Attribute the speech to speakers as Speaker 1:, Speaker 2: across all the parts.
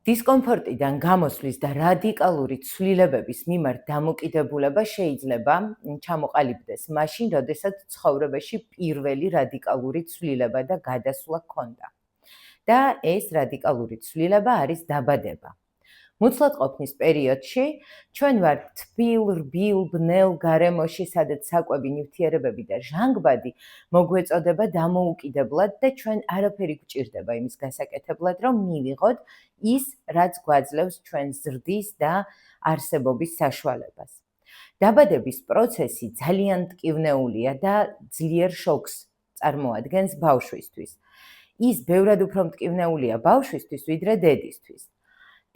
Speaker 1: დისკომფორტიდან გამოსვლის და რადიკალური ცვლილებების მიმართ დამოკიდებულება შეიძლება ჩამოყალიბდეს მაშინ, როდესაც ცხოვრებაში პირველი რადიკალური ცვლილება და გადასვლა ჰქონდა. და ეს რადიკალური ცვლილება არის დაბადება. მუცლადყოფნის პერიოდში ჩვენ ვართ თბილ, რბილ, ბნელ გარემოში, სადაც საკვები, ნივთიერებები და ჟანგბადი მოგვეწოდება დამოუკიდებლად და ჩვენ არაფერი გვჭირდება იმის გასაკეთებლად, რომ მივიღოთ ის, რაც გვაძლევს ჩვენს ზრდის და არსებობის საშუალებას. დაბადების პროცესი ძალიან მტკივნეულია და ძლიერ შოკს წარმოადგენს ბავშვისთვის. ის ბევრად უფრო მტკივნეულია ბავშვისთვის, ვიდრე დედისთვის.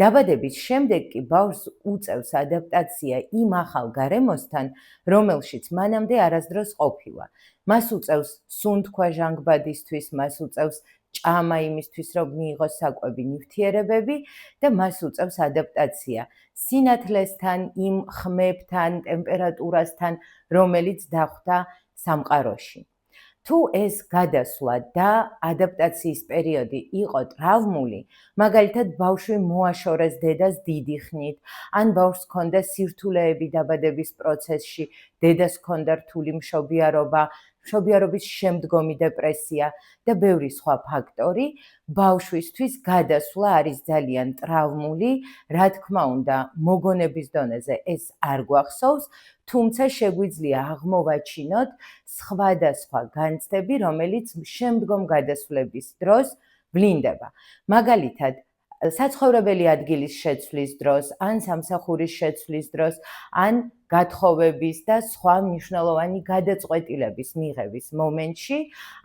Speaker 1: დაბადების შემდეგ კი ბავშვს უწევს ადაპტაცია იმ ახალ გარემოსთან, რომელშიც მანამდე არასდროს ყოფილა. მას უწევს სუნთქვა ჟანგბადისთვის, მას უწევს ჭამა იმისთვის, რომ მიიღოს საკვები, ნივთიერებები და მას უწევს ადაპტაცია სინათლესთან, იმ ხმებთან, ტემპერატურასთან, რომელიც დახვდა სამყაროში. თუ ეს გადასვლა და ადაპტაციის პერიოდი იყო ტრავმული, მაგალითად ბავშვი მოაშორეს დედას დიდი ხნით, ან ბავშვს ჰქონდა სირთულეები დაბადების პროცესში, დედას ჰქონდა რთული მშობიარობა, მშობიარობის შემდგომი დეპრესია და ბევრი სხვა ფაქტორი, ბავშვისთვის გადასვლა არის ძალიან ტრავმული, რა თქმა უნდა, მოგონების დონეზე ეს არ გვახსოვს, თუმცა შეგვიძლია აღმოვაჩინოთ სხვადასხვა განცდები, რომელიც შემდგომ გადასვლების დროს ვლინდება. მაგალითად, საცხოვრებელი ადგილის შეცვლის დროს, ან სამსახურის შეცვლის დროს, ან გათხოვების და სხვა მნიშვნელოვანი გადაწყვეტილების მიღების მომენტში,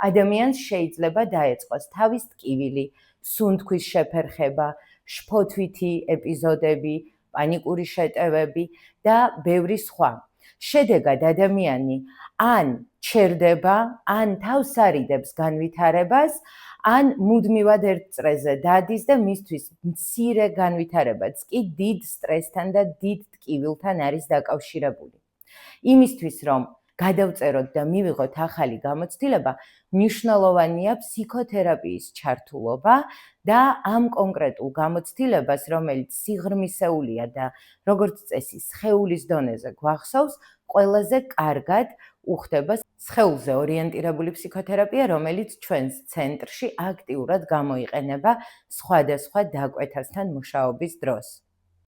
Speaker 1: ადამიანს შეიძლება დაეწყოს თავის ტკივილი, სუნთქვის შეფერხება, შფოთვითი ეპიზოდები, პანიკური შეტევები და ბევრი სხვა. შედეგად ადამიანი ან ჩერდება, ან თავს არიდებს განვითარებას, ან მუდმივად ერთ წრეზე დადის და მისთვის მცირე განვითარებაც კი დიდ სტრესთან და დიდ ტკივილთან არის დაკავშირებული. იმისთვის, რომ გადავწეროთ და მივიღოთ ახალი გამოცდილება, მნიშვნელოვანია ფსიქოთერაპიის ჩართულობა და ამ კონკრეტულ გამოცდილებას, რომელიც სიღრმისეულია და როგორც წესი სხეულის დონეზე გვახსოვს, ყველაზე კარგად უხდება სხეულზე ორიენტირებული ფსიქოთერაპია, რომელიც ჩვენს ცენტრში აქტიურად გამოიყენება სხვადასხვა დაკვეთასთან მუშაობის დროს.